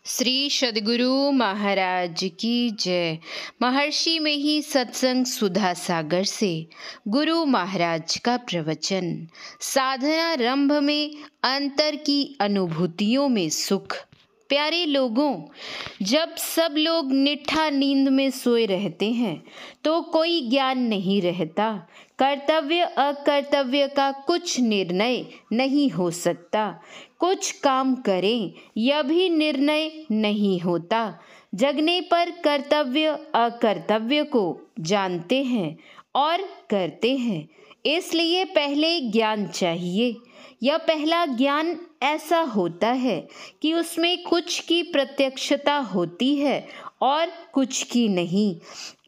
श्री सद्गुरु महाराज की जय। महर्षि में ही सत्संग सुधा सागर से गुरु महाराज का प्रवचन। साधनारंभ में अंतर की अनुभूतियों में सुख। प्यारे लोगों, जब सब लोग निठा नींद में सोए रहते हैं तो कोई ज्ञान नहीं रहता। कर्तव्य अकर्तव्य का कुछ निर्णय नहीं हो सकता। कुछ काम करें यह भी निर्णय नहीं होता। जगने पर कर्तव्य अकर्तव्य को जानते हैं और करते हैं। इसलिए पहले ज्ञान चाहिए। यह पहला ज्ञान ऐसा होता है कि उसमें कुछ की प्रत्यक्षता होती है और कुछ की नहीं।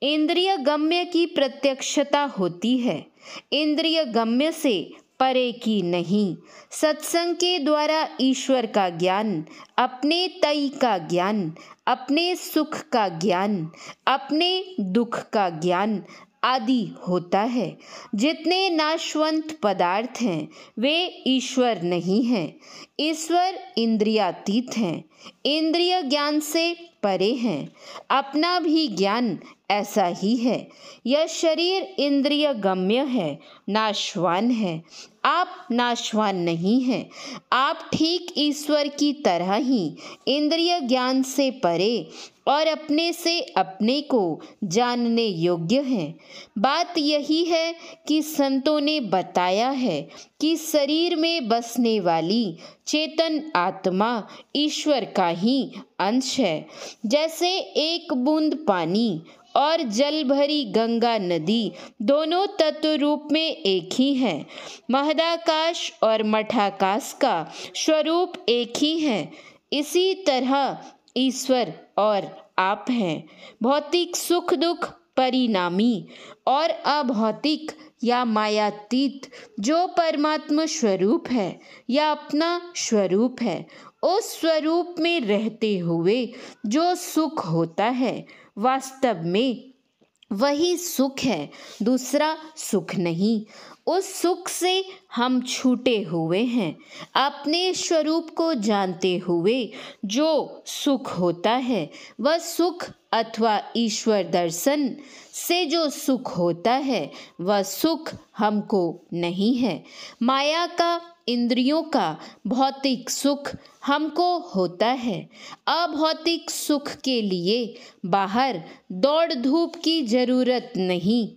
इंद्रिय गम्य की प्रत्यक्षता होती है, इंद्रिय गम्य से परे की नहीं। सत्संग के द्वारा ईश्वर का ज्ञान, अपने तई का ज्ञान, अपने सुख का ज्ञान, अपने दुख का ज्ञान आदि होता है। जितने नाशवंत पदार्थ हैं वे ईश्वर नहीं हैं। ईश्वर इंद्रियातीत हैं, इंद्रिय ज्ञान से परे हैं। अपना भी ज्ञान ऐसा ही है। यह शरीर इंद्रिय गम्य है, नाशवान है। आप नाशवान नहीं हैं। आप ठीक ईश्वर की तरह ही इंद्रिय ज्ञान से परे और अपने से अपने को जानने योग्य हैं। बात यही है कि संतों ने बताया है कि शरीर में बसने वाली चेतन आत्मा ईश्वर का ही अंश है। जैसे एक बूंद पानी और जल भरी गंगा नदी दोनों तत्व रूप में एक ही हैं। महदाकाश और मठाकाश का स्वरूप एक ही है। इसी तरह ईश्वर और आप हैं। भौतिक सुख दुख परिणामी और अभौतिक या मायातीत जो परमात्मा स्वरूप है या अपना स्वरूप है, उस स्वरूप में रहते हुए जो सुख होता है वास्तव में वही सुख है, दूसरा सुख नहीं। उस सुख से हम छूटे हुए हैं। अपने स्वरूप को जानते हुए जो सुख होता है वह सुख अथवा ईश्वर दर्शन से जो सुख होता है वह सुख हमको नहीं है। माया का, इंद्रियों का भौतिक सुख हमको होता है। अभौतिक सुख के लिए बाहर दौड़ धूप की जरूरत नहीं।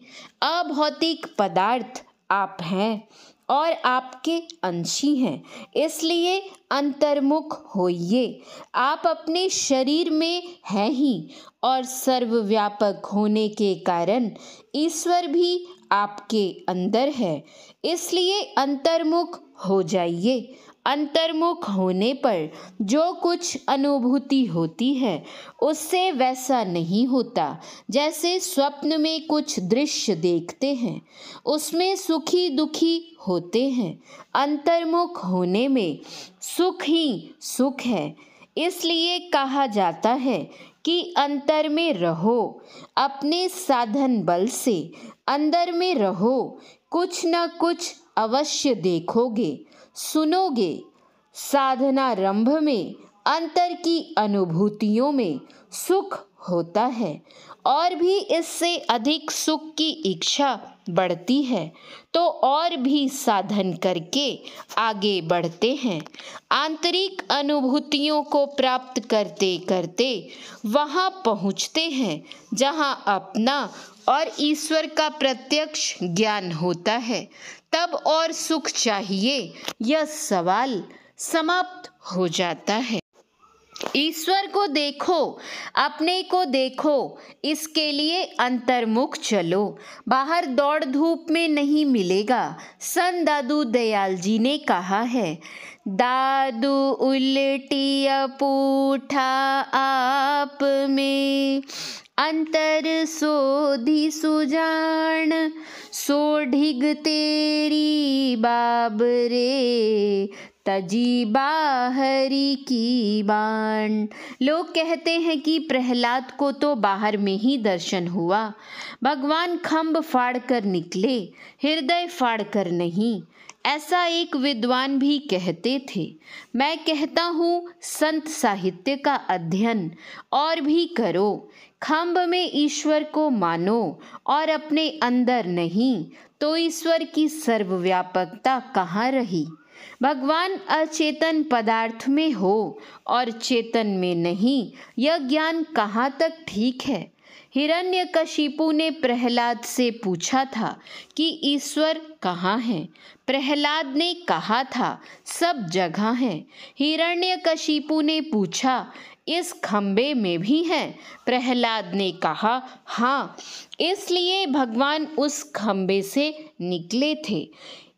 अभौतिक पदार्थ आप हैं और आपके अंशी हैं, इसलिए अंतर्मुख होइए। आप अपने शरीर में हैं ही और सर्वव्यापक होने के कारण ईश्वर भी आपके अंदर है, इसलिए अंतर्मुख हो जाइए। अंतर्मुख होने पर जो कुछ अनुभूति होती है उससे वैसा नहीं होता जैसे स्वप्न में कुछ दृश्य देखते हैं, उसमें सुखी दुखी होते हैं। अंतर्मुख होने में सुख ही सुख है। इसलिए कहा जाता है कि अंतर में रहो, अपने साधन बल से अंदर में रहो। कुछ न कुछ अवश्य देखोगे, सुनोगे। साधनारंभ में अंतर की अनुभूतियों में सुख होता है और भी इससे अधिक सुख की इच्छा बढ़ती है तो और भी साधन करके आगे बढ़ते हैं। आंतरिक अनुभूतियों को प्राप्त करते करते वहाँ पहुँचते हैं जहाँ अपना और ईश्वर का प्रत्यक्ष ज्ञान होता है। तब और सुख चाहिए, यह सवाल समाप्त हो जाता है। ईश्वर को देखो, अपने को देखो, इसके लिए अंतर्मुख चलो। बाहर दौड़ धूप में नहीं मिलेगा। संत दादू दयाल जी ने कहा है, दादू उल्टिया पूठा आप में, अंतर सोधी सुजान, सोढिग तेरी बाबरे, तजी बाहरी की बाण। लोग कहते हैं कि प्रहलाद को तो बाहर में ही दर्शन हुआ। भगवान खम्भ फाड़ कर निकले, हृदय फाड़ कर नहीं। ऐसा एक विद्वान भी कहते थे। मैं कहता हूँ संत साहित्य का अध्ययन और भी करो, खम्भ में ईश्वर को मानो और अपने अंदर नहीं, तो ईश्वर की सर्वव्यापकता कहाँ रही। भगवान अचेतन पदार्थ में हो और चेतन में नहीं, यह ज्ञान कहाँ तक ठीक है। हिरण्यकशिपु ने प्रहलाद से पूछा था कि ईश्वर कहाँ है। प्रहलाद ने कहा था सब जगह है। हिरण्यकशिपु ने पूछा इस खंबे में भी है। प्रहलाद ने कहा हाँ, इसलिए भगवान उस खंबे से निकले थे।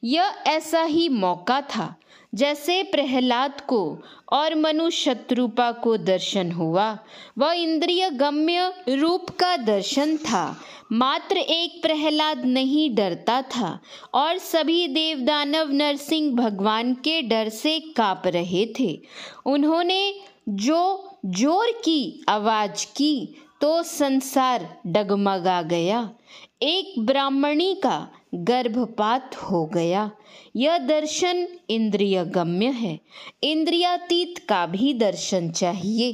यह ऐसा ही मौका था जैसे प्रहलाद को और मनु शत्रुपा को दर्शन हुआ। वह इंद्रिय गम्य रूप का दर्शन था। मात्र एक प्रहलाद नहीं डरता था और सभी देवदानव नरसिंह भगवान के डर से काँप रहे थे। उन्होंने जो जोर की आवाज की तो संसार डगमगा गया। एक ब्राह्मणी का गर्भपात हो गया। यह दर्शन इंद्रिय गम्य है। इंद्रियातीत का भी दर्शन चाहिए।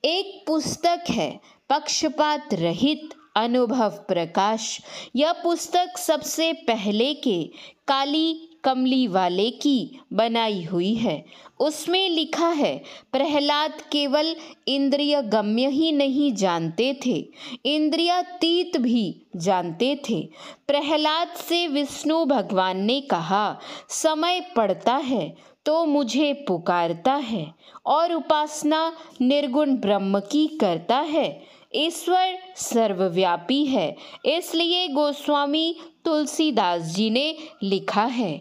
एक पुस्तक है पक्षपात रहित अनुभव प्रकाश। यह पुस्तक सबसे पहले के काली कमली वाले की बनाई हुई है। उसमें लिखा है प्रहलाद केवल इंद्रिय गम्य ही नहीं जानते थे, इंद्रियातीत भी जानते थे। प्रहलाद से विष्णु भगवान ने कहा समय पड़ता है तो मुझे पुकारता है और उपासना निर्गुण ब्रह्म की करता है। ईश्वर सर्वव्यापी है। इसलिए गोस्वामी तुलसीदास जी ने लिखा है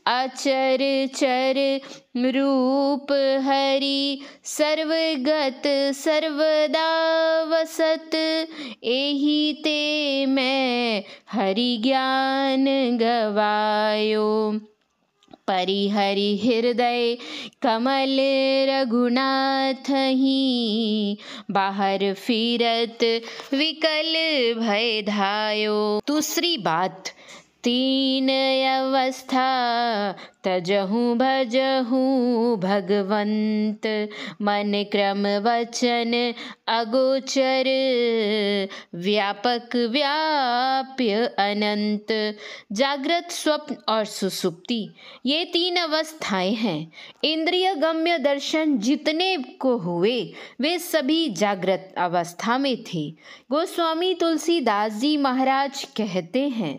अचर चर रूप हरि सर्वगत सर्वदा वसत, एही ते मैं हरि ज्ञान गवायो। परिहरि हृदय कमल रघुनाथ ही, बाहर फिरत विकल भय धायो। दूसरी बात, तीन अवस्था तजहूँ भजहूँ भगवंत, मन क्रम वचन अगोचर, व्यापक व्याप्य अनंत। जागृत, स्वप्न और सुसुप्ति, ये तीन अवस्थाएं हैं। इंद्रिय गम्य दर्शन जितने को हुए वे सभी जागृत अवस्था में थे। गोस्वामी तुलसीदास जी महाराज कहते हैं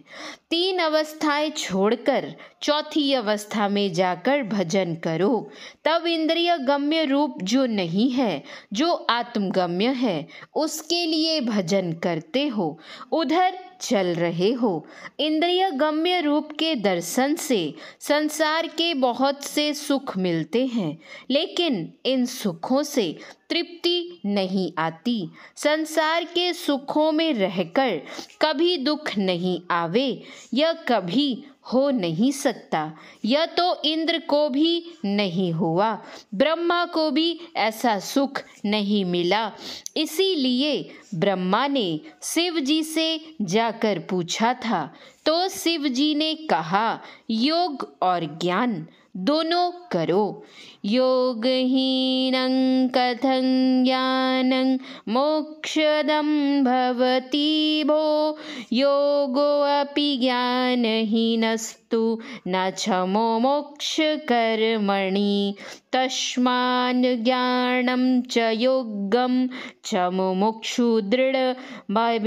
तीन अवस्थाएं छोड़कर चौथी अवस्था में जाकर भजन करो, तब इंद्रिय गम्य रूप जो नहीं है, जो आत्मगम्य है, उसके लिए भजन करते हो, उधर चल रहे हो। इंद्रिय गम्य रूप के दर्शन से संसार के बहुत से सुख मिलते हैं, लेकिन इन सुखों से तृप्ति नहीं आती। संसार के सुखों में रहकर कभी दुख नहीं आवे, यह कभी हो नहीं सकता। यह तो इंद्र को भी नहीं हुआ, ब्रह्मा को भी ऐसा सुख नहीं मिला। इसीलिए ब्रह्मा ने शिव जी से जाकर पूछा था, तो शिव जी ने कहा योग और ज्ञान दोनों करो। योगहीनं कथं ज्ञानं मोक्षदं भवति भो, योगो अपि ज्ञानहीनस्तु न क्षमो मोक्ष कर्मणि, तस्मान् ज्ञानं च योगं च मुमुक्षु दृढ़मभ्यसेत।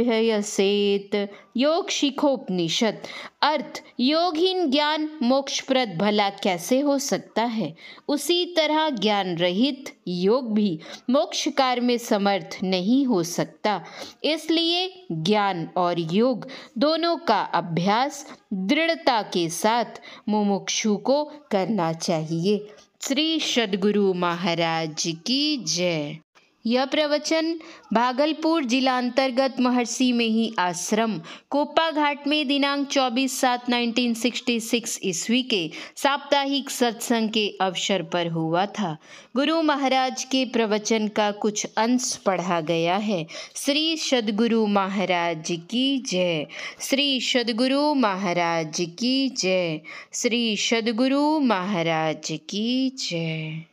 योग शिखोपनिषद। अर्थ, योगहीन ज्ञान मोक्षप्रद भला कैसे हो सकता है, उसी तरह ज्ञान रहित योग भी मोक्ष कार्य में समर्थ नहीं हो सकता। इसलिए ज्ञान और योग दोनों का अभ्यास दृढ़ता के साथ मुमुक्षु को करना चाहिए। श्री सद्गुरु महाराज की जय। यह प्रवचन भागलपुर जिला अंतर्गत महर्षि मेही आश्रम कोप्पा घाट में दिनांक 24/7/1966 ईस्वी के साप्ताहिक सत्संग के अवसर पर हुआ था। गुरु महाराज के प्रवचन का कुछ अंश पढ़ा गया है। श्री सद्गुरु महाराज की जय। श्री सद्गुरु महाराज की जय। श्री सद्गुरु महाराज की जय।